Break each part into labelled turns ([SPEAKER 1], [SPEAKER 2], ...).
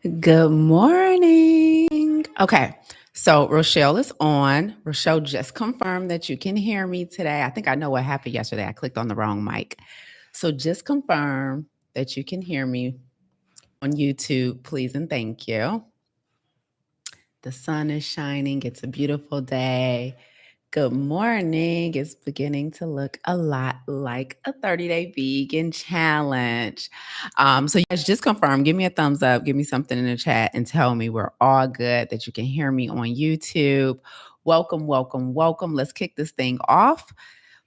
[SPEAKER 1] Good morning. Okay, so Rochelle is on. Rochelle just confirmed that you can hear me today. I think I know what happened yesterday. I clicked on the wrong mic. So just confirm that you can hear me on YouTube, please and thank you. The sun is shining. It's a beautiful day. Good morning. It's beginning to look a lot like a 30-day vegan challenge. So, you guys, just confirm, give me a thumbs up, give me something in the chat, and tell me we're all good, that you can hear me on YouTube. Welcome, welcome, welcome. Let's kick this thing off.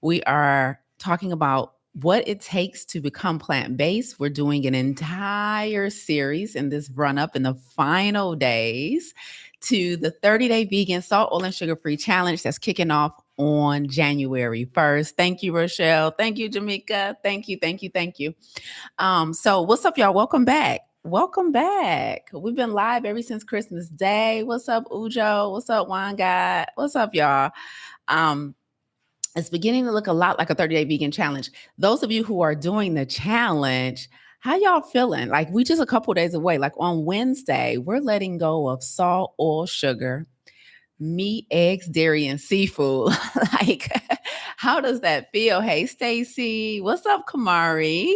[SPEAKER 1] We are talking about what it takes to become plant based. We're doing an entire series in this run up in the final days to the 30-day vegan salt, oil, and sugar free challenge that's kicking off on January 1st. Thank you, Rochelle. Thank you, Jamaica. Thank you, thank you, thank you. So what's up, y'all? Welcome back. Welcome back. We've been live ever since Christmas Day. What's up, Ujo? What's up, Wine God? What's up, y'all? It's beginning to look a lot like a 30-day vegan challenge. Those of you who are doing the challenge, how y'all feeling? Like, we just a couple days away. Like on Wednesday, we're letting go of salt, oil, sugar, meat, eggs, dairy, and seafood. Like, how does that feel? Hey, Stacy. What's up, Kamari?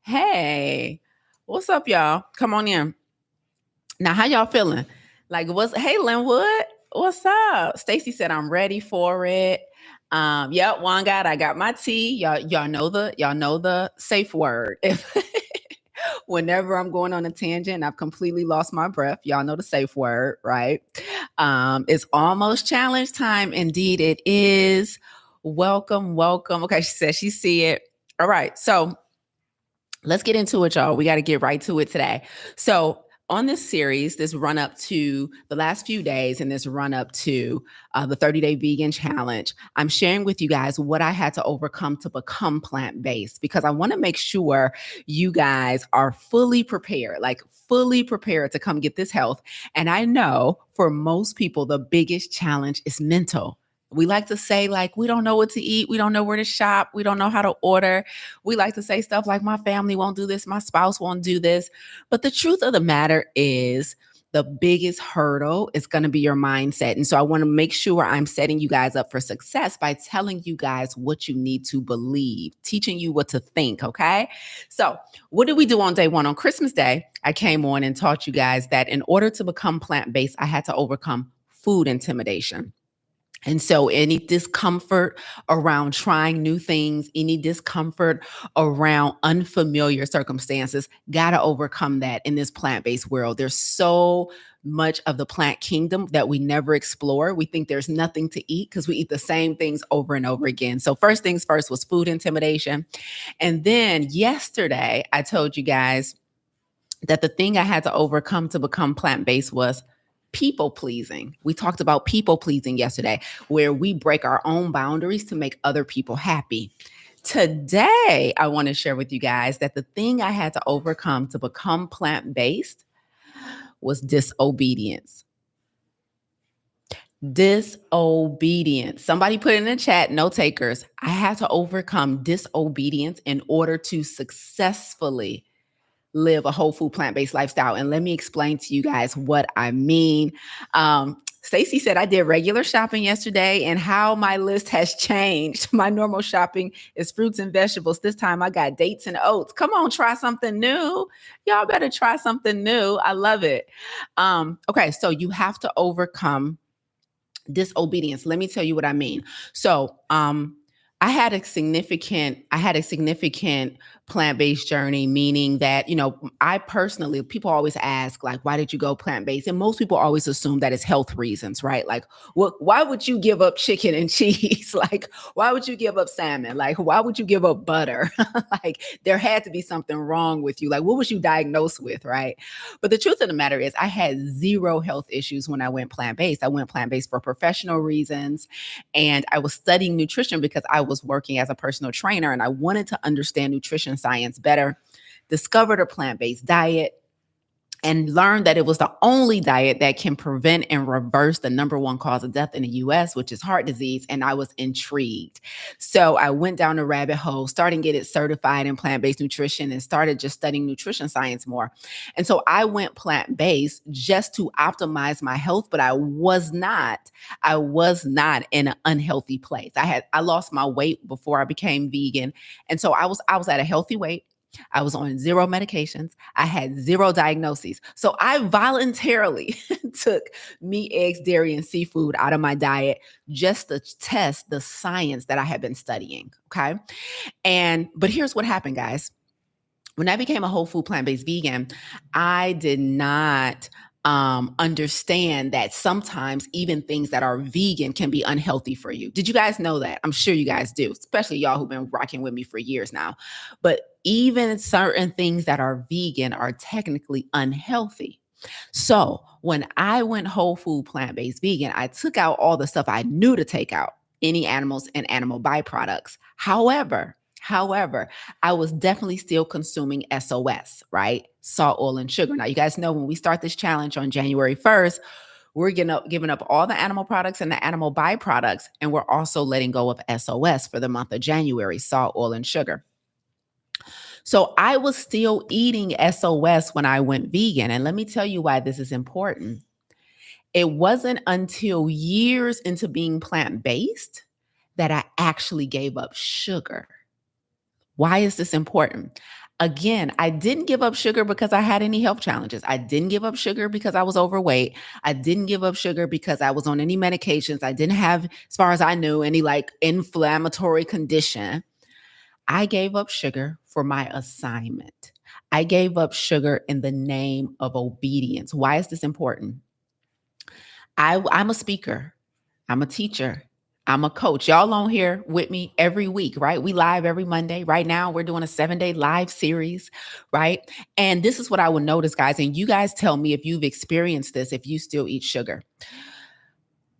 [SPEAKER 1] Hey, what's up, y'all? Come on in. Now, how y'all feeling? Like, hey, Linwood, what's up? Stacy said, I'm ready for it. Yep, one God, I got my tea. Y'all know the safe word. If whenever I'm going on a tangent and I've completely lost my breath, y'all know the safe word, right? It's almost challenge time. Indeed, it is. Welcome, welcome. Okay, she said she see it. All right, so let's get into it, y'all. We got to get right to it today. So on this series, this run up to the last few days and this run up to the 30-day vegan challenge, I'm sharing with you guys what I had to overcome to become plant-based, because I want to make sure you guys are fully prepared, like fully prepared to come get this health. And I know for most people, the biggest challenge is mental. We like to say, like, we don't know what to eat. We don't know where to shop. We don't know how to order. We like to say stuff like, my family won't do this. My spouse won't do this. But the truth of the matter is, the biggest hurdle is going to be your mindset. And so I want to make sure I'm setting you guys up for success by telling you guys what you need to believe, teaching you what to think. Okay. So what did we do on day one? On Christmas Day, I came on and taught you guys that in order to become plant-based, I had to overcome food intimidation. And so any discomfort around trying new things, any discomfort around unfamiliar circumstances, got to overcome that in this plant-based world. There's so much of the plant kingdom that we never explore. We think there's nothing to eat because we eat the same things over and over again. So first things first was food intimidation. And then yesterday, I told you guys that the thing I had to overcome to become plant-based was people pleasing. We talked about people pleasing yesterday, where we break our own boundaries to make other people happy. Today, I want to share with you guys that the thing I had to overcome to become plant-based was disobedience. Disobedience. Somebody put in the chat, no takers. I had to overcome disobedience in order to successfully live a whole food plant-based lifestyle. And let me explain to you guys what I mean. Stacy said I did regular shopping yesterday and how my list has changed. My normal shopping is fruits and vegetables. This time I got dates and oats. Come on, try something new. Y'all better try something new. I love it. Okay, so you have to overcome disobedience. Let me tell you what I mean. So, I had a significant plant-based journey, meaning that, I personally, people always ask, like, why did you go plant-based? And most people always assume that it's health reasons, right? Like, why would you give up chicken and cheese? Like, why would you give up salmon? Like, why would you give up butter? Like, there had to be something wrong with you. Like, what was you diagnosed with, right? But the truth of the matter is, I had zero health issues when I went plant-based. I went plant-based for professional reasons. And I was studying nutrition because I was working as a personal trainer and I wanted to understand nutrition science better, discovered a plant-based diet. and learned that it was the only diet that can prevent and reverse the number one cause of death in the US, which is heart disease. And I was intrigued. So I went down the rabbit hole, started getting certified in plant-based nutrition and started just studying nutrition science more. And so I went plant-based just to optimize my health, but I was not in an unhealthy place. I lost my weight before I became vegan. And so I was at a healthy weight. I was on zero medications. I had zero diagnoses. So I voluntarily took meat, eggs, dairy, and seafood out of my diet just to test the science that I had been studying. Okay. But here's what happened, guys. When I became a whole food plant-based vegan, I did not understand that sometimes even things that are vegan can be unhealthy for you. Did you guys know that? I'm sure you guys do, especially y'all who've been rocking with me for years now. But even certain things that are vegan are technically unhealthy. So when I went whole food plant-based vegan, I took out all the stuff I knew to take out, any animals and animal byproducts. However, I was definitely still consuming SOS, right? Salt, oil, and sugar. Now, you guys know when we start this challenge on January 1st, we're giving up all the animal products and the animal byproducts, and we're also letting go of SOS for the month of January, salt, oil, and sugar. So I was still eating SOS when I went vegan. And let me tell you why this is important. It wasn't until years into being plant-based that I actually gave up sugar. Why is this important? Again, I didn't give up sugar because I had any health challenges. I didn't give up sugar because I was overweight. I didn't give up sugar because I was on any medications. I didn't have, as far as I knew, any like inflammatory condition. I gave up sugar for my assignment. I gave up sugar in the name of obedience. Why is this important? I'm a speaker. I'm a teacher. I'm a coach. Y'all on here with me every week, right? We live every Monday. Right now, we're doing a 7-day live series, right? And this is what I would notice, guys. And you guys tell me if you've experienced this, if you still eat sugar.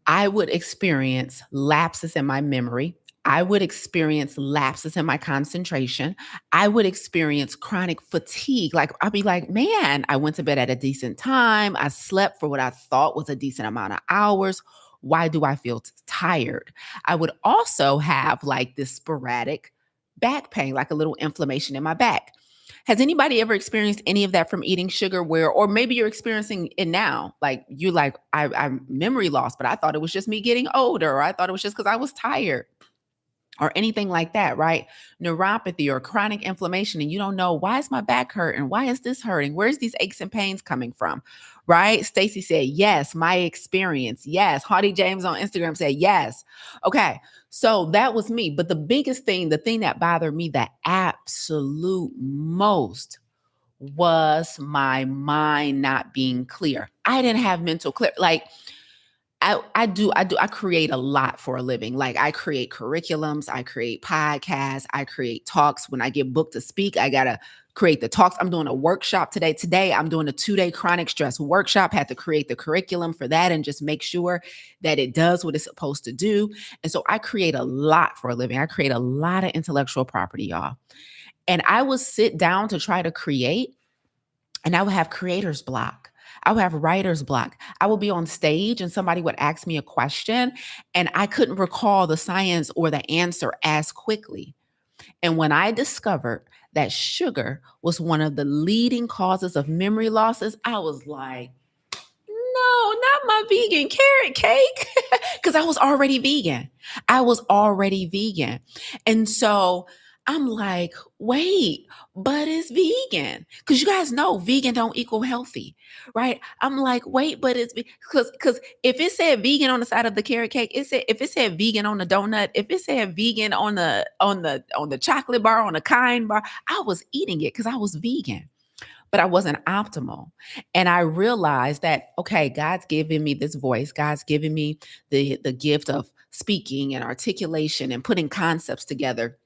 [SPEAKER 1] I would experience lapses in my memory. I would experience lapses in my concentration. I would experience chronic fatigue. Like, I'd be like, man, I went to bed at a decent time. I slept for what I thought was a decent amount of hours. Why do I feel tired? I would also have like this sporadic back pain, like a little inflammation in my back. Has anybody ever experienced any of that from eating sugar or maybe you're experiencing it now? Like you're like, I'm memory loss, but I thought it was just me getting older, or I thought it was just because I was tired or anything like that, right? Neuropathy or chronic inflammation, and you don't know, why is my back hurting? Why is this hurting? Where's these aches and pains coming from? Right? Stacy said, yes, my experience. Yes. Hardy James on Instagram said, yes. Okay. So that was me. But the biggest thing, the thing that bothered me the absolute most was my mind not being clear. I didn't have mental clear. Like, I create a lot for a living. Like I create curriculums, I create podcasts, I create talks. When I get booked to speak, I got to create the talks. I'm doing a workshop today. Today, I'm doing a 2-day chronic stress workshop. Had to create the curriculum for that and just make sure that it does what it's supposed to do. And so I create a lot for a living. I create a lot of intellectual property, y'all. And I would sit down to try to create, and I would have creator's block. I would have writer's block. I would be on stage and somebody would ask me a question and I couldn't recall the science or the answer as quickly. And when I discovered that sugar was one of the leading causes of memory losses, I was like, no, not my vegan carrot cake. Because I was already vegan. I was already vegan. And so I'm like, wait, but it's vegan. Because you guys know vegan don't equal healthy, right? I'm like, wait, but it's because if it said vegan on the side of the carrot cake, if it said vegan on the donut, if it said vegan on the chocolate bar, on the kind bar, I was eating it because I was vegan, but I wasn't optimal. And I realized that, okay, God's given me this voice. God's given me the gift of speaking and articulation and putting concepts together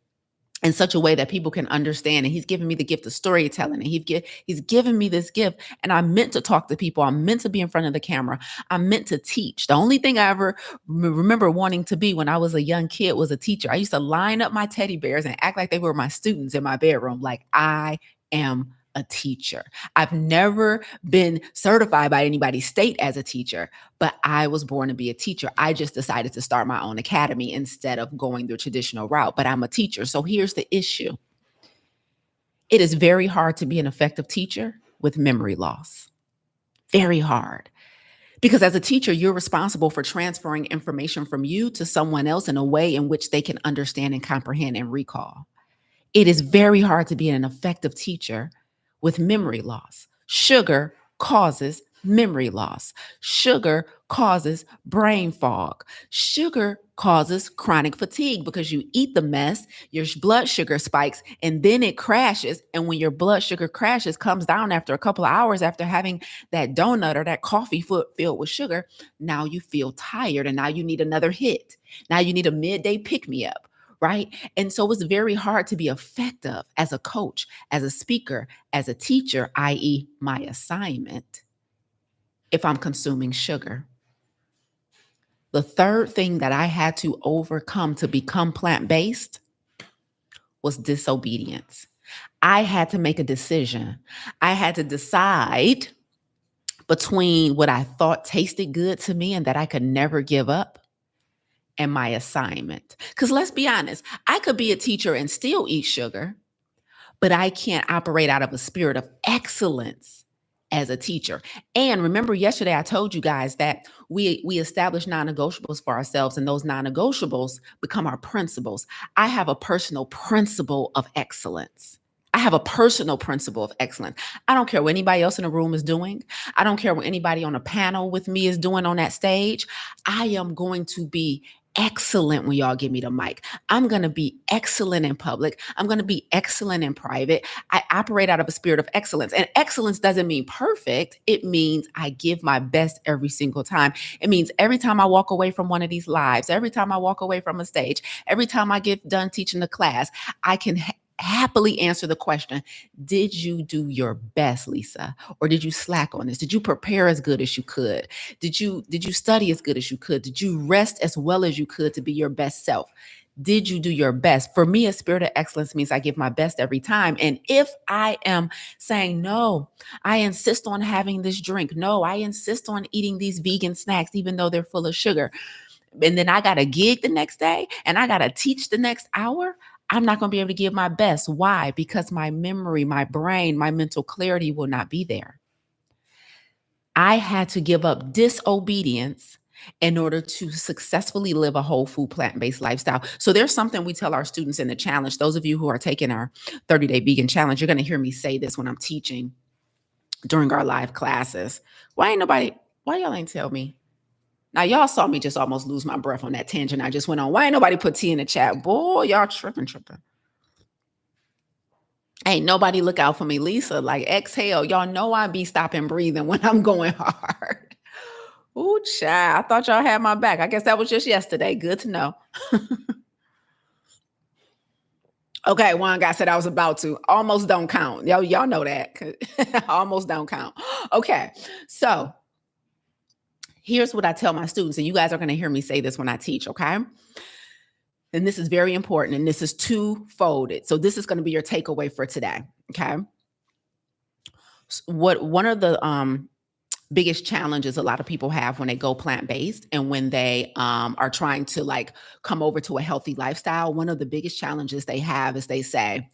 [SPEAKER 1] in such a way that people can understand. And he's given me the gift of storytelling. And he's given me this gift. And I'm meant to talk to people. I'm meant to be in front of the camera. I'm meant to teach. The only thing I ever remember wanting to be when I was a young kid was a teacher. I used to line up my teddy bears and act like they were my students in my bedroom. Like, I am a teacher. I've never been certified by anybody's state as a teacher, but I was born to be a teacher. I just decided to start my own academy instead of going the traditional route, but I'm a teacher. So here's the issue. It is very hard to be an effective teacher with memory loss. Very hard. Because as a teacher, you're responsible for transferring information from you to someone else in a way in which they can understand and comprehend and recall. It is very hard to be an effective teacher with memory loss. Sugar causes memory loss. Sugar causes brain fog. Sugar causes chronic fatigue because you eat the mess, your blood sugar spikes, and then it crashes. And when your blood sugar crashes, comes down after a couple of hours after having that donut or that coffee filled with sugar, now you feel tired and now you need another hit. Now you need a midday pick-me-up. Right. And so it's very hard to be effective as a coach, as a speaker, as a teacher, i.e., my assignment, if I'm consuming sugar. The third thing that I had to overcome to become plant-based was disobedience. I had to make a decision. I had to decide between what I thought tasted good to me and that I could never give up and my assignment. Because let's be honest, I could be a teacher and still eat sugar, but I can't operate out of a spirit of excellence as a teacher. And remember yesterday I told you guys that we establish non-negotiables for ourselves, and those non-negotiables become our principles. I have a personal principle of excellence. I have a personal principle of excellence. I don't care what anybody else in the room is doing. I don't care what anybody on a panel with me is doing on that stage. I am going to be excellent when y'all give me the mic. I'm going to be excellent in public. I'm going to be excellent in private. I operate out of a spirit of excellence. And excellence doesn't mean perfect. It means I give my best every single time. It means every time I walk away from one of these lives, every time I walk away from a stage, every time I get done teaching the class, I can happily answer the question, did you do your best, Lisa? Or did you slack on this? Did you prepare as good as you could? Did you study as good as you could? Did you rest as well as you could to be your best self? Did you do your best? For me, a spirit of excellence means I give my best every time. And if I am saying, no, I insist on having this drink. No, I insist on eating these vegan snacks, even though they're full of sugar. And then I got a gig the next day and I got to teach the next hour. I'm not going to be able to give my best. Why? Because my memory, my brain, my mental clarity will not be there. I had to give up disobedience in order to successfully live a whole food plant-based lifestyle. So there's something we tell our students in the challenge. Those of you who are taking our 30-day vegan challenge, you're going to hear me say this when I'm teaching during our live classes. Why y'all ain't tell me? Now, y'all saw me just almost lose my breath on that tangent I just went on. Why ain't nobody put T in the chat? Boy, y'all tripping. Ain't nobody look out for me, Lisa. Like, exhale. Y'all know I be stopping breathing when I'm going hard. Ooh, child. I thought y'all had my back. I guess that was just yesterday. Good to know. Okay, one guy said I was about to. Almost don't count. Y'all know that. Almost don't count. Okay, so here's what I tell my students, and you guys are going to hear me say this when I teach, okay? And this is very important, and this is two-folded. So this is going to be your takeaway for today, okay? One of the biggest challenges a lot of people have when they go plant-based and when they are trying to like come over to a healthy lifestyle, one of the biggest challenges they have is they say,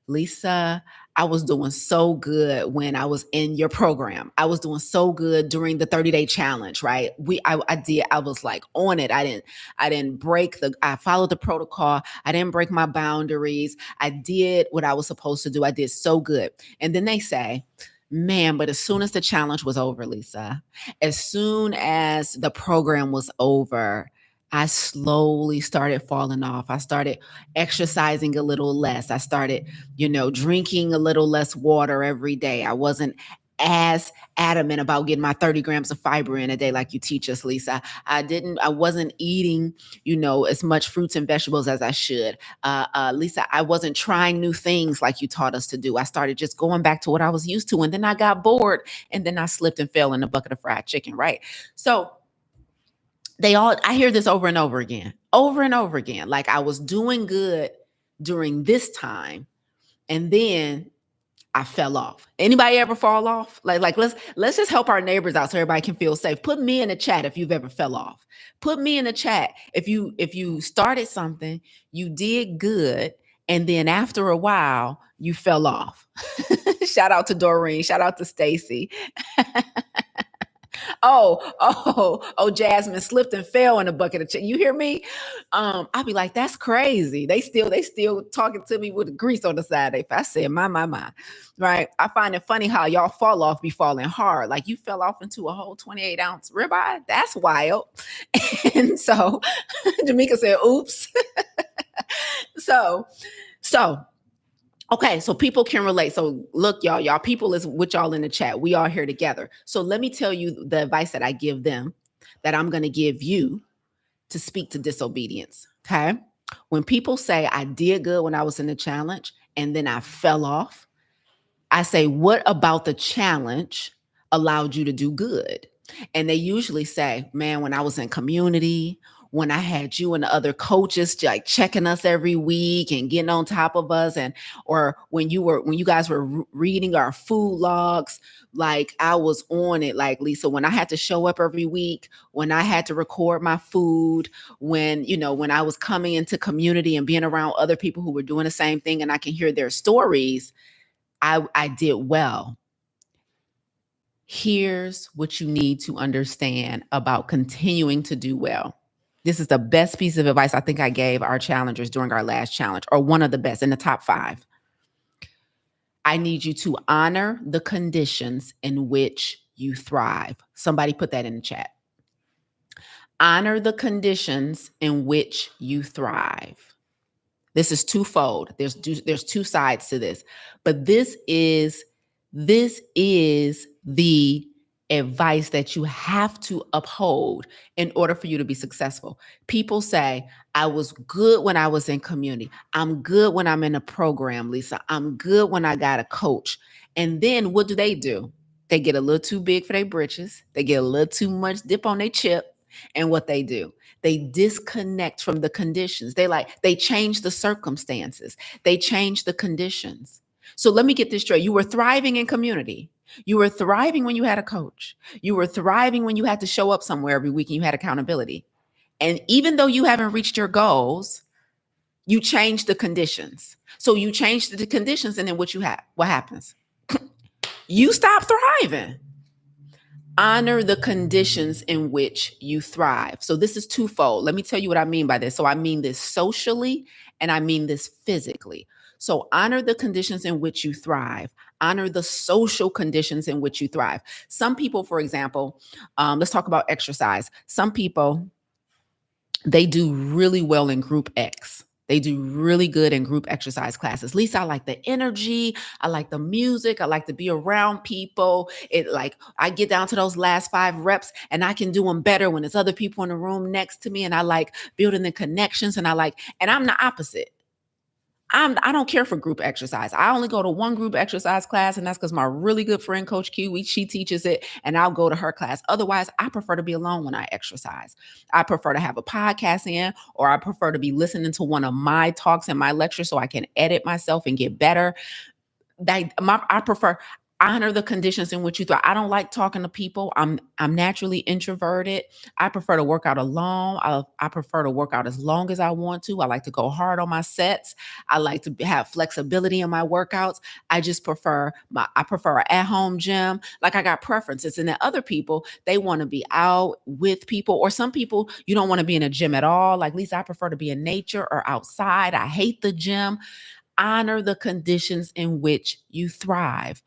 [SPEAKER 1] Lisa, I was doing so good when I was in your program. I was doing so good during the 30-day challenge, right? I was like on it. I followed the protocol. I didn't break my boundaries. I did what I was supposed to do. I did so good. And then they say, man, but as soon as the challenge was over, Lisa, as soon as the program was over, I slowly started falling off. I started exercising a little less. I started, drinking a little less water every day. I wasn't as adamant about getting my 30 grams of fiber in a day like you teach us, Lisa. I wasn't eating, as much fruits and vegetables as I should. Lisa, I wasn't trying new things like you taught us to do. I started just going back to what I was used to. And then I got bored and then I slipped and fell in a bucket of fried chicken, right? So I hear this over and over again. Like I was doing good during this time. And then I fell off. Anybody ever fall off? Like let's just help our neighbors out so everybody can feel safe. Put me in the chat if you've ever fell off. Put me in the chat if you started something, you did good, and then after a while you fell off. Shout out to Doreen. Shout out to Stacy. Oh, Jasmine slipped and fell in a bucket of chicken. You hear me? I'll be like, that's crazy. They still talking to me with grease on the side of their face. I said, my. Right. I find it funny how y'all fall off be falling hard. Like you fell off into a whole 28-ounce ribeye. That's wild. And so Jamaica said, oops. so Okay, so people can relate. So look, y'all people is with y'all in the chat. We all here together. So let me tell you the advice that I give them that I'm going to give you to speak to disobedience. Okay. When people say I did good when I was in the challenge and then I fell off, I say, what about the challenge allowed you to do good? And they usually say, man, when I was in community, when I had you and the other coaches like checking us every week and getting on top of us, and or when you guys were reading our food logs, like I was on it. Like Lisa, when I had to show up every week, when I had to record my food, when I was coming into community and being around other people who were doing the same thing, and I can hear their stories, I did well. Here's what you need to understand about continuing to do well. This is the best piece of advice I think I gave our challengers during our last challenge, or one of the best in the top 5. I need you to honor the conditions in which you thrive. Somebody put that in the chat. Honor the conditions in which you thrive. This is twofold. There's two sides to this, but this is the advice that you have to uphold in order for you to be successful. People say, I was good when I was in community. I'm good when I'm in a program, Lisa. I'm good when I got a coach. And then what do? They get a little too big for their britches. They get a little too much dip on their chip. And what they do, they disconnect from the conditions. They change the circumstances. They change the conditions. So let me get this straight. You were thriving in community. You were thriving when you had a coach. You were thriving when you had to show up somewhere every week and you had accountability. And even though you haven't reached your goals, you changed the conditions. So you changed the conditions, and then what happens? You stop thriving. Honor the conditions in which you thrive. So this is twofold. Let me tell you what I mean by this. So I mean this socially and I mean this physically. So honor the conditions in which you thrive. Honor the social conditions in which you thrive. Some people, for example, let's talk about exercise. Some people, they do really well in group X. They do really good in group exercise classes. Lisa, I like the energy. I like the music. I like to be around people. I get down to those last 5 reps and I can do them better when there's other people in the room next to me. And I like building the connections, and I'm the opposite. I don't care for group exercise. I only go to one group exercise class, and that's because my really good friend, Coach Q, she teaches it, and I'll go to her class. Otherwise, I prefer to be alone when I exercise. I prefer to have a podcast in, or I prefer to be listening to one of my talks and my lectures so I can edit myself and get better. I prefer honor the conditions in which you thrive. I don't like talking to people. I'm naturally introverted. I prefer to work out alone. I prefer to work out as long as I want to. I like to go hard on my sets. I like to have flexibility in my workouts. I prefer an at-home gym. Like, I got preferences. And then other people, they want to be out with people, or some people, you don't want to be in a gym at all. Like, Lisa, I prefer to be in nature or outside. I hate the gym. Honor the conditions in which you thrive.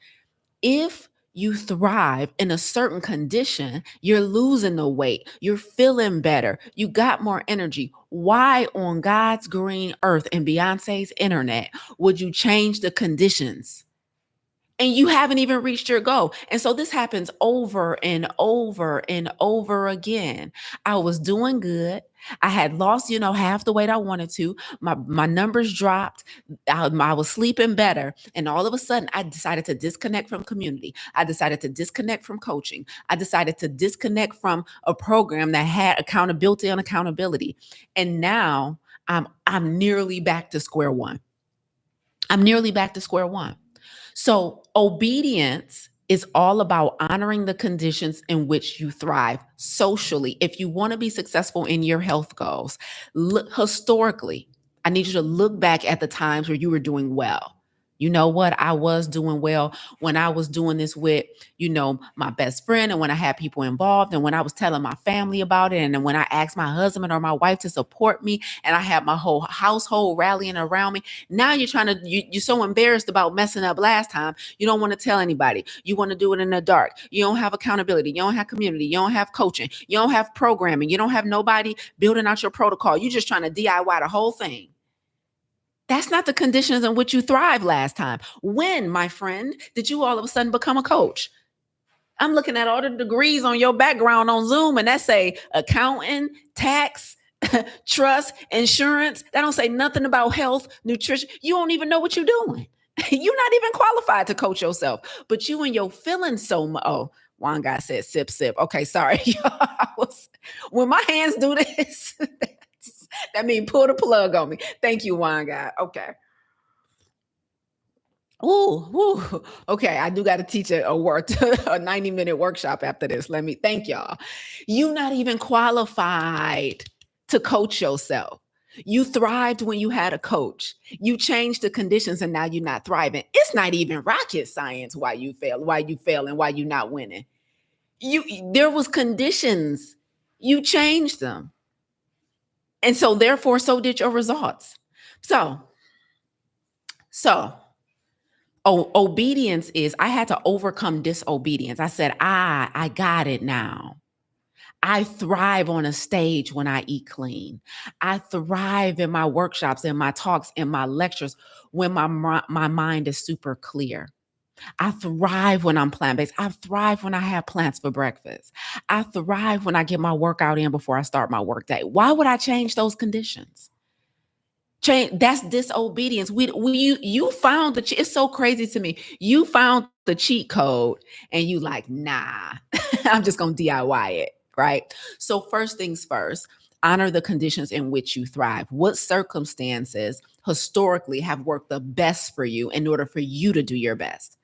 [SPEAKER 1] If you thrive in a certain condition, you're losing the weight, you're feeling better, you got more energy. Why on God's green earth and Beyonce's internet would you change the conditions? And you haven't even reached your goal. And so this happens over and over and over again. I was doing good. I had lost, half the weight I wanted to. My numbers dropped. I was sleeping better. And all of a sudden, I decided to disconnect from community. I decided to disconnect from coaching. I decided to disconnect from a program that had accountability and accountability. And now I'm nearly back to square one. I'm nearly back to square one. So, obedience is all about honoring the conditions in which you thrive socially. If you want to be successful in your health goals, look historically, I need you to look back at the times where you were doing well. You know what? I was doing well when I was doing this with, my best friend, and when I had people involved, and when I was telling my family about it, and then when I asked my husband or my wife to support me, and I had my whole household rallying around me. Now you're so embarrassed about messing up last time. You don't want to tell anybody. You want to do it in the dark. You don't have accountability. You don't have community. You don't have coaching. You don't have programming. You don't have nobody building out your protocol. You're just trying to DIY the whole thing. That's not the conditions in which you thrived last time. When, my friend, did you all of a sudden become a coach? I'm looking at all the degrees on your background on Zoom, and that say accounting, tax, trust, insurance. That don't say nothing about health, nutrition. You don't even know what you're doing. You're not even qualified to coach yourself, but you and your feelings so much. Oh, one guy said sip, sip. Okay, sorry. When my hands do this, that means pull the plug on me. Thank you, wine guy. Okay. Ooh. Okay, I do got to teach a work a 90-minute workshop after this. Let me thank y'all. You not even qualified to coach yourself. You thrived when you had a coach. You changed the conditions and now you're not thriving. It's not even rocket science why you fail, and why you not winning. There was conditions. You changed them. And so therefore so did your results. So obedience is, I had to overcome disobedience. I said, I got it now. I thrive on a stage when I eat clean. I thrive in my workshops, in my talks, in my lectures when my mind is super clear. I thrive when I'm plant-based. I thrive when I have plants for breakfast. I thrive when I get my workout in before I start my workday. Why would I change those conditions? That's disobedience. You found it's so crazy to me. You found the cheat code and you like, nah, I'm just gonna DIY it, right? So first things first, honor the conditions in which you thrive. What circumstances historically have worked the best for you in order for you to do your best?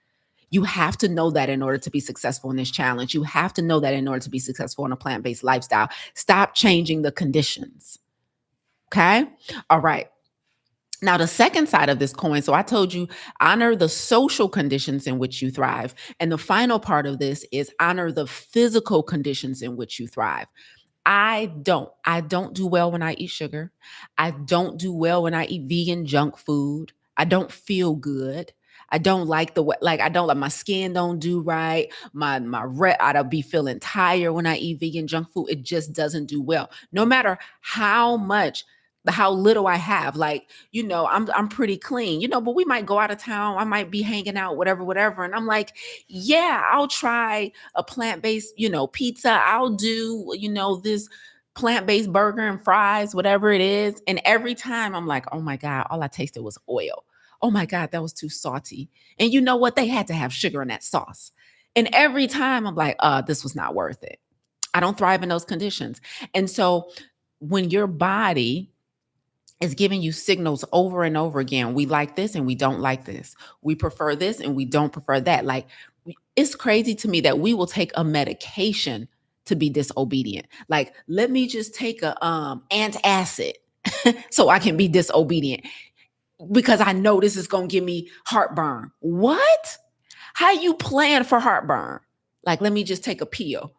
[SPEAKER 1] You have to know that in order to be successful in this challenge. You have to know that in order to be successful in a plant-based lifestyle. Stop changing the conditions. Okay? All right. Now, the second side of this coin, so I told you, honor the social conditions in which you thrive. And the final part of this is honor the physical conditions in which you thrive. I don't do well when I eat sugar. I don't do well when I eat vegan junk food. I don't feel good. I don't like the way, like I don't like my skin don't do right. I'll be feeling tired when I eat vegan junk food. It just doesn't do well. No matter how little I have. Like, I'm pretty clean, but we might go out of town. I might be hanging out, whatever. And I'm like, yeah, I'll try a plant-based, pizza. I'll do, this plant-based burger and fries, whatever it is. And every time I'm like, oh my God, all I tasted was oil. Oh my God, that was too salty. And you know what? They had to have sugar in that sauce. And every time I'm like, this was not worth it. I don't thrive in those conditions. And so when your body is giving you signals over and over again, we like this and we don't like this. We prefer this and we don't prefer that. Like, it's crazy to me that we will take a medication to be disobedient. Like, let me just take a antacid so I can be disobedient because I know this is going to give me heartburn. What? How you plan for heartburn? Like, let me just take a pill.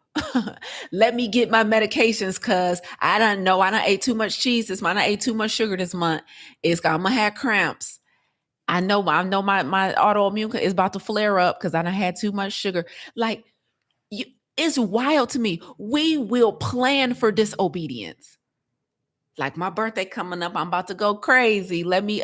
[SPEAKER 1] Let me get my medications because I don't know. I done ate too much cheese this month. I ate too much sugar this month. I'm gonna have cramps. I know my autoimmune is about to flare up because I done had too much sugar. Like, it's wild to me. We will plan for disobedience. Like, my birthday coming up, I'm about to go crazy. Let me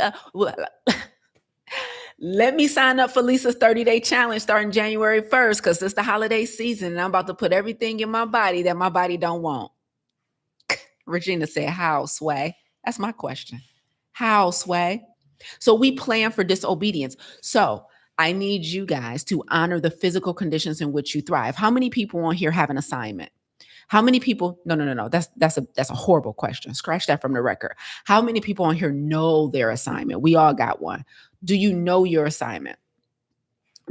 [SPEAKER 1] sign up for Lisa's 30-day challenge starting January 1st because it's the holiday season and I'm about to put everything in my body that my body don't want. Regina said, how, Sway? That's my question. How, Sway? So we plan for disobedience. So I need you guys to honor the physical conditions in which you thrive. How many people on here have an assignment? How many people? No. That's a horrible question. Scratch that from the record. How many people on here know their assignment? We all got one. Do you know your assignment?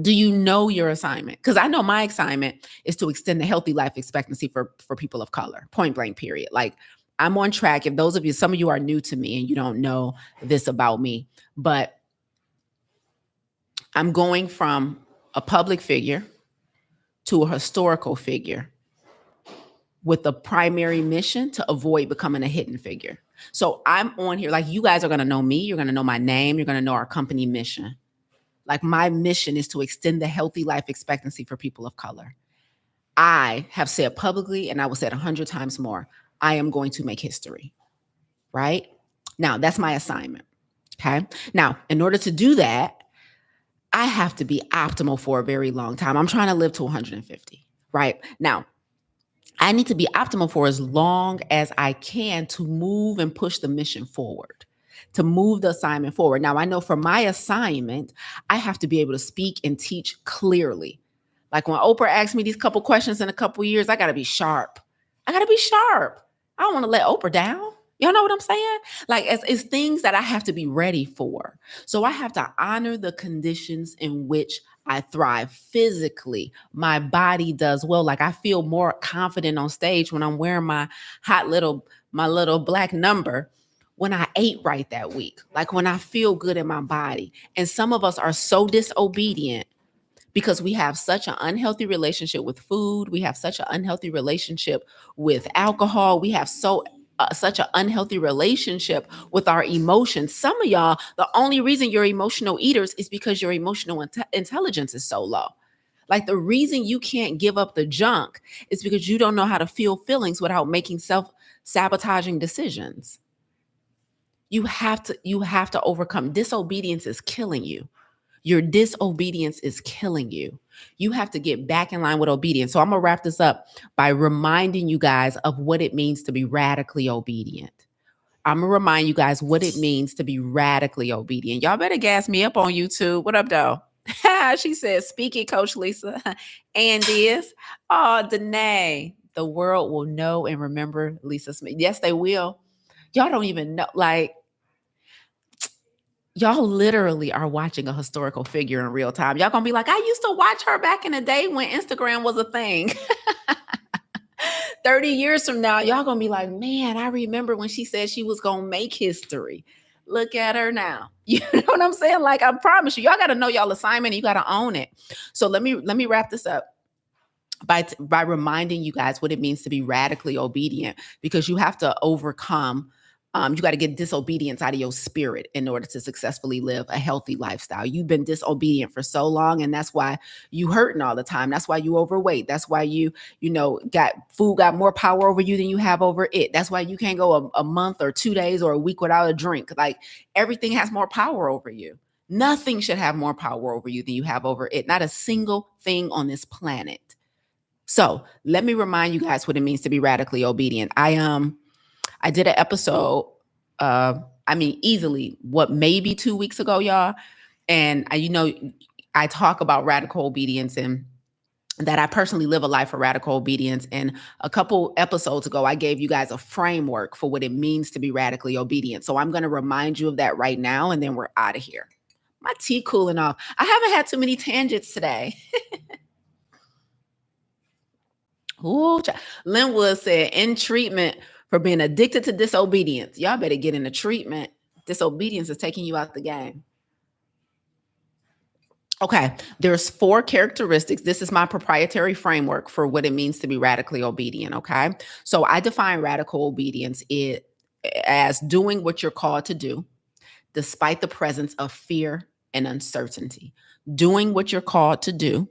[SPEAKER 1] Do you know your assignment? Because I know my assignment is to extend the healthy life expectancy for people of color, point blank, period. Like, I'm on track. If those of you, some of you are new to me and you don't know this about me, but I'm going from a public figure to a historical figure with the primary mission to avoid becoming a hidden figure. So I'm on here, like, you guys are going to know me. You're going to know my name. You're going to know our company mission. Like, my mission is to extend the healthy life expectancy for people of color. I have said publicly, and I will say it 100 times more, I am going to make history, right? Now, that's my assignment, okay? Now, in order to do that, I have to be optimal for a very long time. I'm trying to live to 150, right? Now, I need to be optimal for as long as I can to move and push the mission forward, to move the assignment forward. Now, I know for my assignment, I have to be able to speak and teach clearly. Like, when Oprah asked me these couple questions in a couple years, I got to be sharp. I got to be sharp. I don't want to let Oprah down. Y'all know what I'm saying? Like, it's things that I have to be ready for. So I have to honor the conditions in which I thrive physically. My body does well. Like, I feel more confident on stage when I'm wearing my my little black number, when I ate right that week, like when I feel good in my body. And some of us are so disobedient because we have such an unhealthy relationship with food. We have such an unhealthy relationship with alcohol. We have such an unhealthy relationship with our emotions. Some of y'all, the only reason you're emotional eaters is because your emotional intelligence is so low. Like, the reason you can't give up the junk is because you don't know how to feel feelings without making self-sabotaging decisions. You have to overcome. Disobedience is killing you. Your disobedience is killing you. You have to get back in line with obedience. So I'm going to wrap this up by reminding you guys of what it means to be radically obedient. I'm going to remind you guys what it means to be radically obedient. Y'all better gas me up on YouTube. What up, though? She says, speaking, Coach Lisa. And is, oh, Danae, the world will know and remember Lisa Smith. Yes, they will. Y'all don't even know. Like, y'all literally are watching a historical figure in real time. Y'all gonna be like, I used to watch her back in the day when Instagram was a thing. 30 years from now, y'all gonna be like, man, I remember when she said she was gonna make history. Look at her now. You know what I'm saying? Like, I promise you, y'all gotta know y'all assignment and you gotta own it. So let me wrap this up by reminding you guys what it means to be radically obedient, because you have to overcome, you got to get disobedience out of your spirit in order to successfully live a healthy lifestyle. You've been disobedient for so long, and that's why you hurting all the time. That's why you overweight. That's why you got more power over you than you have over it. That's why you can't go a month or 2 days or a week without a drink. Like, everything has more power over you. Nothing should have more power over you than you have over it. Not a single thing on this planet. So let me remind you guys what it means to be radically obedient. I did an episode, easily, maybe 2 weeks ago, y'all. And I talk about radical obedience and that I personally live a life of radical obedience. And a couple episodes ago, I gave you guys a framework for what it means to be radically obedient. So I'm going to remind you of that right now, and then we're out of here. My tea cooling off. I haven't had too many tangents today. Ooh, Linwood said, in treatment for being addicted to disobedience. Y'all better get into treatment. Disobedience is taking you out the game. Okay, there's 4 characteristics. This is my proprietary framework for what it means to be radically obedient, okay? So I define radical obedience as doing what you're called to do despite the presence of fear and uncertainty. Doing what you're called to do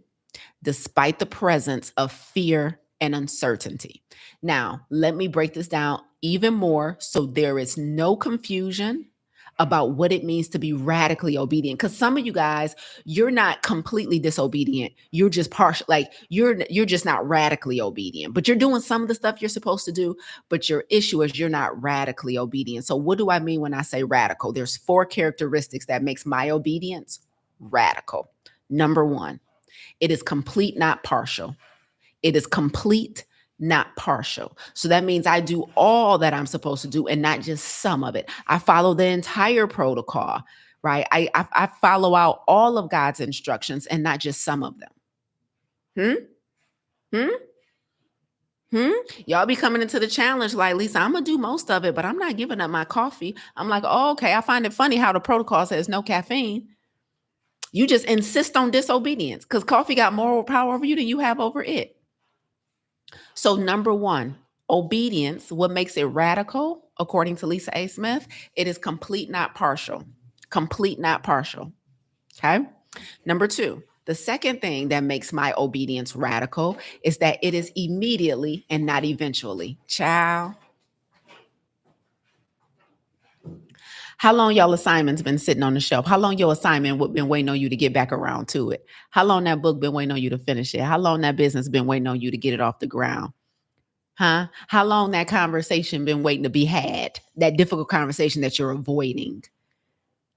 [SPEAKER 1] despite the presence of fear and uncertainty. Now, let me break this down even more so there is no confusion about what it means to be radically obedient. Because some of you guys, you're not completely disobedient. You're just partial, like you're just not radically obedient, but you're doing some of the stuff you're supposed to do. But your issue is you're not radically obedient. So what do I mean when I say radical? There's 4 characteristics that makes my obedience radical. Number 1, it is complete, not partial. It is complete, not partial. So that means I do all that I'm supposed to do and not just some of it. I follow the entire protocol, right? I follow out all of God's instructions and not just some of them. Hmm? Hmm? Hmm? Y'all be coming into the challenge like, Lisa, I'm gonna do most of it, but I'm not giving up my coffee. I'm like, oh, okay. I find it funny how the protocol says no caffeine. You just insist on disobedience because coffee got moral power over you than you have over it. So, number one, obedience, what makes it radical, according to Lisa A. Smith, it is complete, not partial. Complete, not partial. Okay. Number two, the second thing that makes my obedience radical is that it is immediately and not eventually. Child, how long y'all assignments been sitting on the shelf? How long your assignment been waiting on you to get back around to it? How long that book been waiting on you to finish it? How long that business been waiting on you to get it off the ground? Huh? How long that conversation been waiting to be had? That difficult conversation that you're avoiding.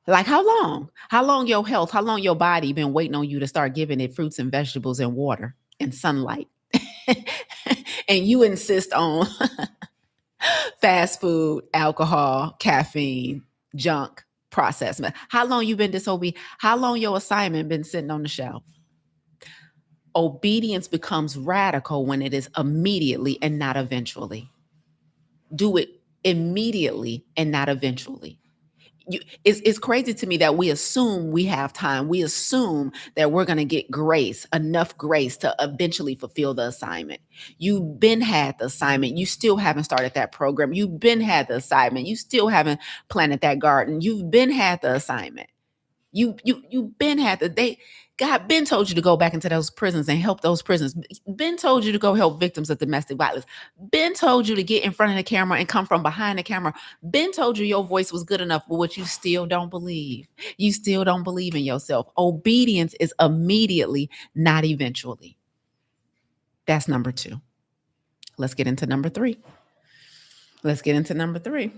[SPEAKER 1] Like how long? How long your health, how long your body been waiting on you to start giving it fruits and vegetables and water and sunlight? And you insist on fast food, alcohol, caffeine, junk, processed. How long you been disobedient? How long your assignment been sitting on the shelf? Obedience becomes radical when it is immediately and not eventually. Do it immediately and not eventually. It's crazy to me that we assume we have time. We assume that we're going to get grace, enough grace to eventually fulfill the assignment. You've been had the assignment. You still haven't started that program. You've been had the assignment. You still haven't planted that garden. You've been had the assignment. You've been had the they God been told you to go back into those prisons and help those prisons. Been told you to go help victims of domestic violence. Been told you to get in front of the camera and come from behind the camera. Been told you your voice was good enough, but what you still don't believe. You still don't believe in yourself. Obedience is immediately, not eventually. That's number two. Let's get into number three. Let's get into number three.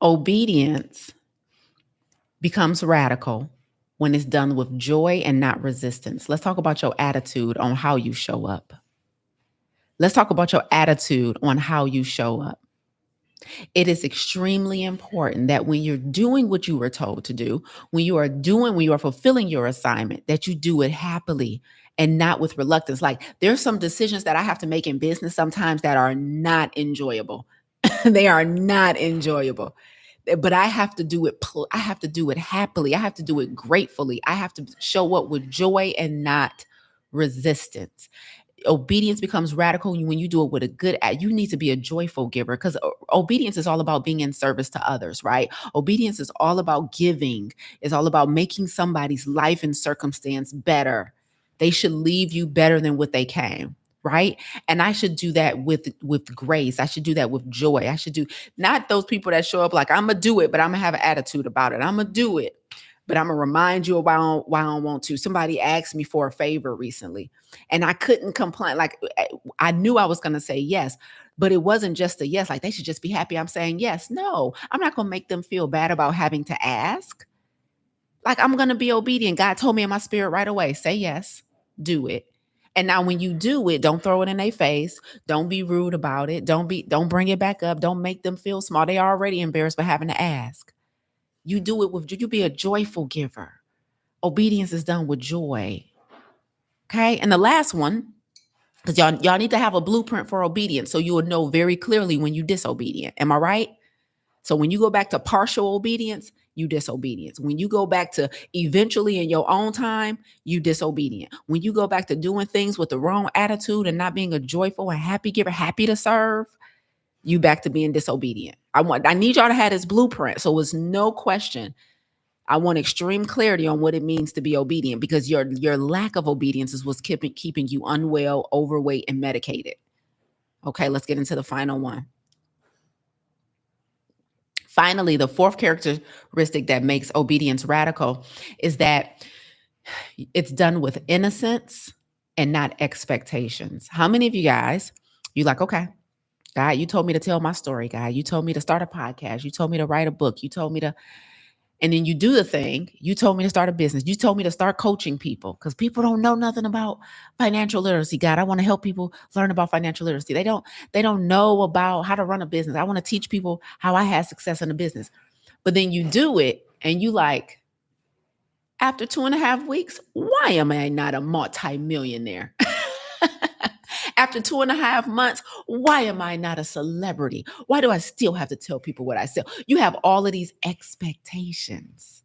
[SPEAKER 1] Obedience becomes radical when it's done with joy and not resistance. Let's talk about your attitude on how you show up. Let's talk about your attitude on how you show up. It is extremely important that when you're doing what you were told to do, when you are fulfilling your assignment, that you do it happily and not with reluctance. Like there's some decisions that I have to make in business sometimes that are not enjoyable. They are not enjoyable. But I have to do it. I have to do it happily. I have to do it gratefully. I have to show up with joy and not resistance. Obedience becomes radical when you do it with a good you need to be a joyful giver because obedience is all about being in service to others, right? Obedience is all about giving. It's all about making somebody's life and circumstance better. They should leave you better than what they came, right? And I should do that with grace. I should do that with joy. I should do not those people that show up like I'm gonna do it, but I'm gonna have an attitude about it. I'm gonna do it, but I'm gonna remind you of why I don't want to. Somebody asked me for a favor recently, and I couldn't complain. Like I knew I was gonna say yes, but it wasn't just a yes. Like they should just be happy I'm saying yes. No, I'm not gonna make them feel bad about having to ask. Like I'm gonna be obedient. God told me in my spirit right away, say yes, do it. And now when you do it, don't throw it in their face. Don't be rude about it. Don't bring it back up. Don't make them feel small. They are already embarrassed by having to ask. You do it with you be a joyful giver. Obedience is done with joy. Okay. And the last one, because y'all need to have a blueprint for obedience so you will know very clearly when you disobedient. Am I right? So when you go back to partial obedience, you disobedience. When you go back to eventually in your own time, you disobedient. When you go back to doing things with the wrong attitude and not being a joyful and happy giver, happy to serve, you back to being disobedient. I need y'all to have this blueprint. So it's no question. I want extreme clarity on what it means to be obedient because your lack of obedience is what's keeping you unwell, overweight, and medicated. Okay, let's get into the final one. Finally, the fourth characteristic that makes obedience radical is that it's done with innocence and not expectations. How many of you guys, you like, okay, God, you told me to tell my story, God. You told me to start a podcast. You told me to write a book. You told me to, And then you do the thing. You told me to start a business. You told me to start coaching people because people don't know nothing about financial literacy. God, I want to help people learn about financial literacy. They don't know about how to run a business. I want to teach people how I had success in a business. But then you do it and you like, after 2.5 weeks, why am I not a multimillionaire? After 2.5 months, why am I not a celebrity? Why do I still have to tell people what I sell? You have all of these expectations.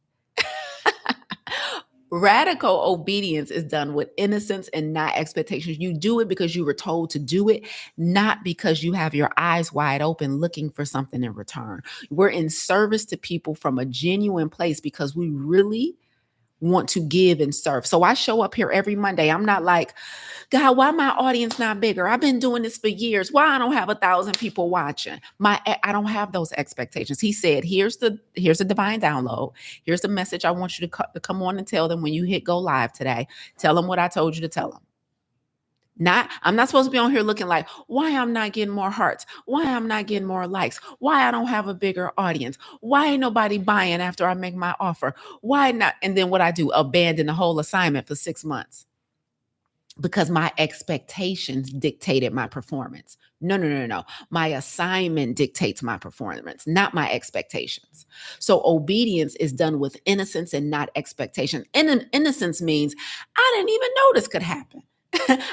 [SPEAKER 1] Radical obedience is done with innocence and not expectations. You do it because you were told to do it, not because you have your eyes wide open looking for something in return. We're in service to people from a genuine place because we really want to give and serve. So I show up here every Monday. I'm not like, God, why my audience not bigger? I've been doing this for years. Why I don't have 1,000 people watching? I don't have those expectations. He said, here's the divine download. Here's the message I want you to come on and tell them when you hit go live today. Tell them what I told you to tell them. I'm not supposed to be on here looking like why I'm not getting more hearts, why I'm not getting more likes, why I don't have a bigger audience, why ain't nobody buying after I make my offer, why not? And then what I do, abandon the whole assignment for 6 months because my expectations dictated my performance. No, no, no, no. My assignment dictates my performance, not my expectations. So obedience is done with innocence and not expectation. Innocence means I didn't even know this could happen.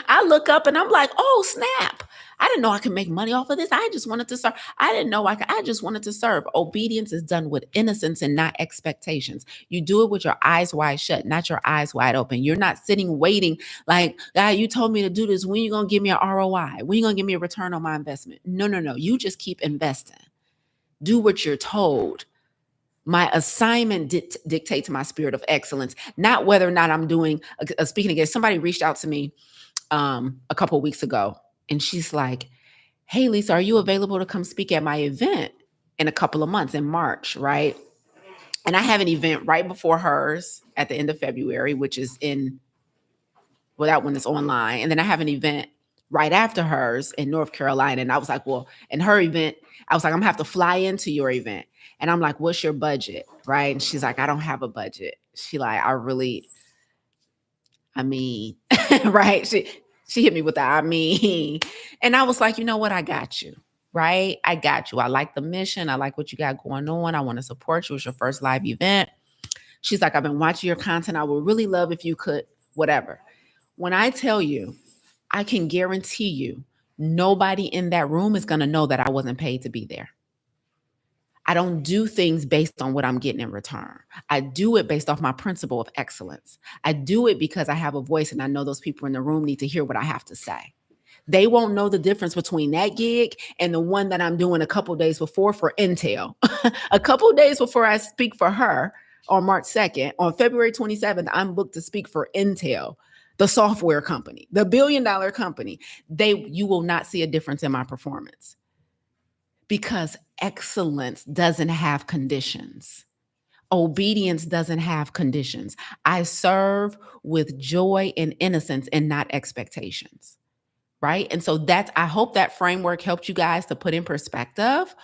[SPEAKER 1] I look up and I'm like, oh, snap. I didn't know I could make money off of this. I just wanted to serve. I didn't know I just wanted to serve. Obedience is done with innocence and not expectations. You do it with your eyes wide shut, not your eyes wide open. You're not sitting waiting like, God, you told me to do this. When you going to give me an ROI? When you going to give me a return on my investment? No, no, no. You just keep investing. Do what you're told. My assignment dictates my spirit of excellence, not whether or not I'm doing a speaking against. Somebody reached out to me a couple of weeks ago, and she's like, hey, Lisa, are you available to come speak at my event in a couple of months in March, right? And I have an event right before hers at the end of February, which is that one is online. And then I have an event right after hers in North Carolina. And I was like, well, in her event, I was like, I'm gonna have to fly into your event. And I'm like, what's your budget? Right. And she's like, I don't have a budget. She like, right. She hit me with that. And I was like, you know what? I got you. Right. I got you. I like the mission. I like what you got going on. I want to support you. It's your first live event. She's like, I've been watching your content. I would really love if you could, whatever. When I tell you, I can guarantee you, nobody in that room is going to know that I wasn't paid to be there. I don't do things based on what I'm getting in return. I do it based off my principle of excellence. I do it because I have a voice and I know those people in the room need to hear what I have to say. They won't know the difference between that gig and the one that I'm doing a couple days before for Intel. A couple days before I speak for her on March 2nd, on February 27th, I'm booked to speak for Intel, the software company, the billion-dollar company. You will not see a difference in my performance because excellence doesn't have conditions. Obedience doesn't have conditions. I serve with joy and innocence and not expectations. Right. And so I hope that framework helped you guys to put in perspective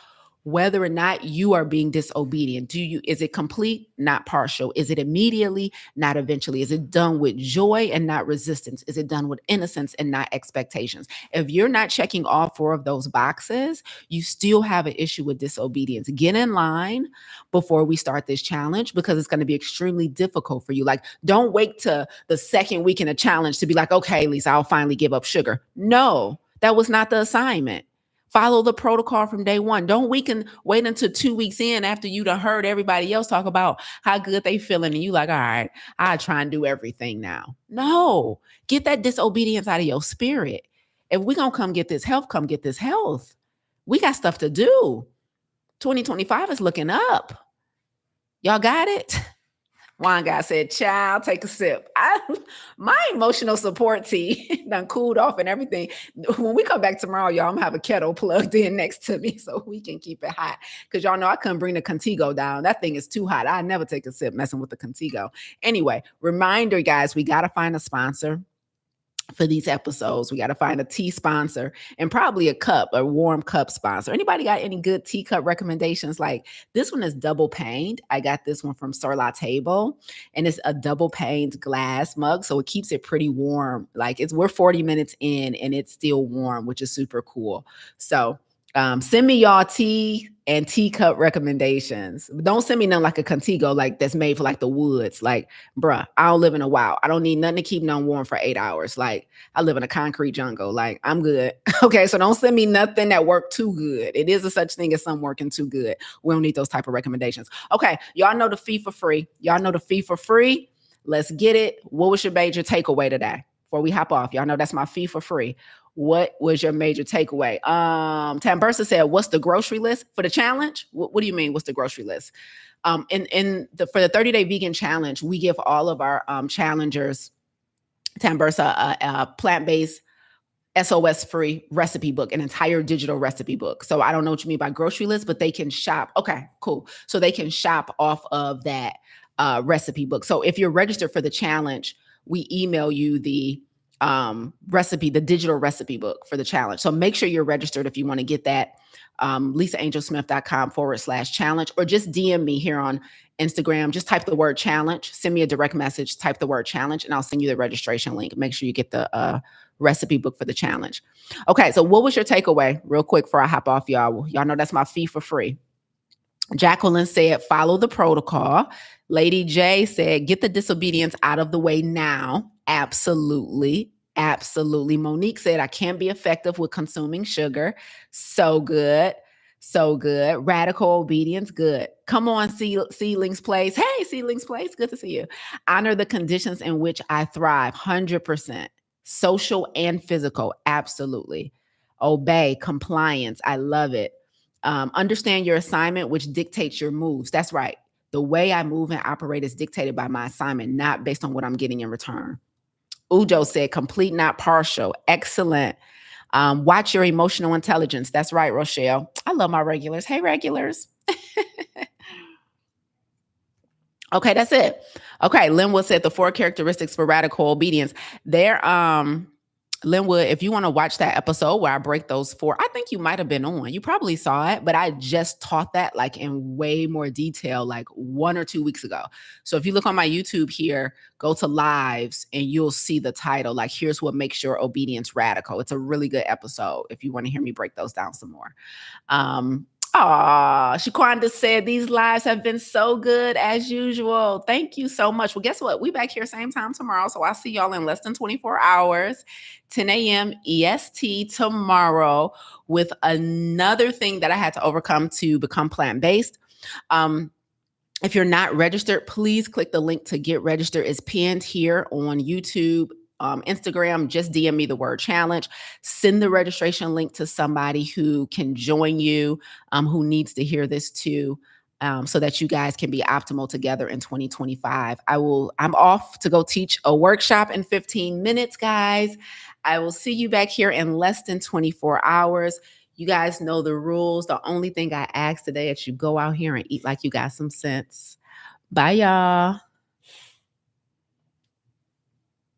[SPEAKER 1] whether or not you are being disobedient. Is it complete, not partial? Is it immediately, not eventually? Is it done with joy and not resistance? Is it done with innocence and not expectations? If you're not checking all 4 of those boxes, you still have an issue with disobedience. Get in line before we start this challenge because it's going to be extremely difficult for you. Like, don't wait to the second week in a challenge to be like, okay, Lisa, I'll finally give up sugar. No, that was not the assignment. Follow the protocol from day one. Don't wait until 2 weeks in after you done heard everybody else talk about how good they feeling and you like, all right, I try and do everything now. No, get that disobedience out of your spirit. If we gonna come get this health. We got stuff to do. 2025 is looking up. Y'all got it? One guy said, child, take a sip. My emotional support tea done cooled off and everything. When we come back tomorrow, y'all, I'm going to have a kettle plugged in next to me so we can keep it hot. Because y'all know I couldn't bring the Contigo down. That thing is too hot. I never take a sip messing with the Contigo. Anyway, reminder, guys, we got to find a sponsor. for these episodes. We got to find a tea sponsor and probably a warm cup sponsor. Anybody got any good teacup recommendations? Like this one is double paned. I got this one from Sur La Table, and it's a double paned glass mug, so it keeps it pretty warm. Like we're 40 minutes in and it's still warm, which is super cool. So send me y'all tea and teacup recommendations. Don't send me nothing like a Contigo, like that's made for like the woods. Like, bruh, I don't live in a wow. I don't need nothing to keep me warm for 8 hours. Like, I live in a concrete jungle. Like, I'm good. Okay, so don't send me nothing that worked too good. It is a such thing as some working too good. We don't need those type of recommendations. Okay, y'all know the fee for free. Y'all know the fee for free. Let's get it. What was your major takeaway today? Before we hop off, y'all know that's my fee for free. What was your major takeaway? Tambersa said, what's the grocery list for the challenge? What do you mean? What's the grocery list? For the 30-day vegan challenge, we give all of our challengers, Tambersa, a plant-based SOS free recipe book, an entire digital recipe book. So I don't know what you mean by grocery list, but they can shop. Okay, cool. So they can shop off of that recipe book. So if you're registered for the challenge, we email you the recipe, the digital recipe book for the challenge. So make sure you're registered if you want to get that. LisaAngelsmith.com/challenge, or just DM me here on Instagram. Just type the word challenge, send me a direct message, type the word challenge, and I'll send you the registration link. Make sure you get the recipe book for the challenge. Okay, so what was your takeaway? Real quick before I hop off, y'all. Y'all know that's my fee for free. Jacqueline said, follow the protocol. Lady J said, get the disobedience out of the way now. Absolutely. Absolutely. Monique said, I can't be effective with consuming sugar. So good. So good. Radical obedience. Good. Come on, Seedlings Place. Hey, Seedlings Place. Good to see you. Honor the conditions in which I thrive. 100%. Social and physical. Absolutely. Obey. Compliance. I love it. Understand your assignment, which dictates your moves. That's right. The way I move and operate is dictated by my assignment, not based on what I'm getting in return. Ujo said, complete, not partial. Excellent. Watch your emotional intelligence. That's right, Rochelle. I love my regulars. Hey, regulars. Okay, that's it. Okay, Linwood said the 4 characteristics for radical obedience. They're Linwood, if you want to watch that episode where I break those 4, I think you might have been on. You probably saw it, but I just taught that like in way more detail, like 1 or 2 weeks ago. So if you look on my YouTube here, go to lives and you'll see the title, like here's what makes your obedience radical. It's a really good episode if you want to hear me break those down some more. Shaquanda said, these lives have been so good as usual. Thank you so much. Well, guess what? We back here same time tomorrow. So I'll see y'all in less than 24 hours, 10 a.m. EST tomorrow with another thing that I had to overcome to become plant-based. If you're not registered, please click the link to get registered. It's pinned here on YouTube. Instagram, just DM me the word challenge. Send the registration link to somebody who can join you, who needs to hear this too, so that you guys can be optimal together in 2025. I'm off to go teach a workshop in 15 minutes, guys. I will see you back here in less than 24 hours. You guys know the rules. The only thing I ask today is you go out here and eat like you got some sense. Bye, y'all.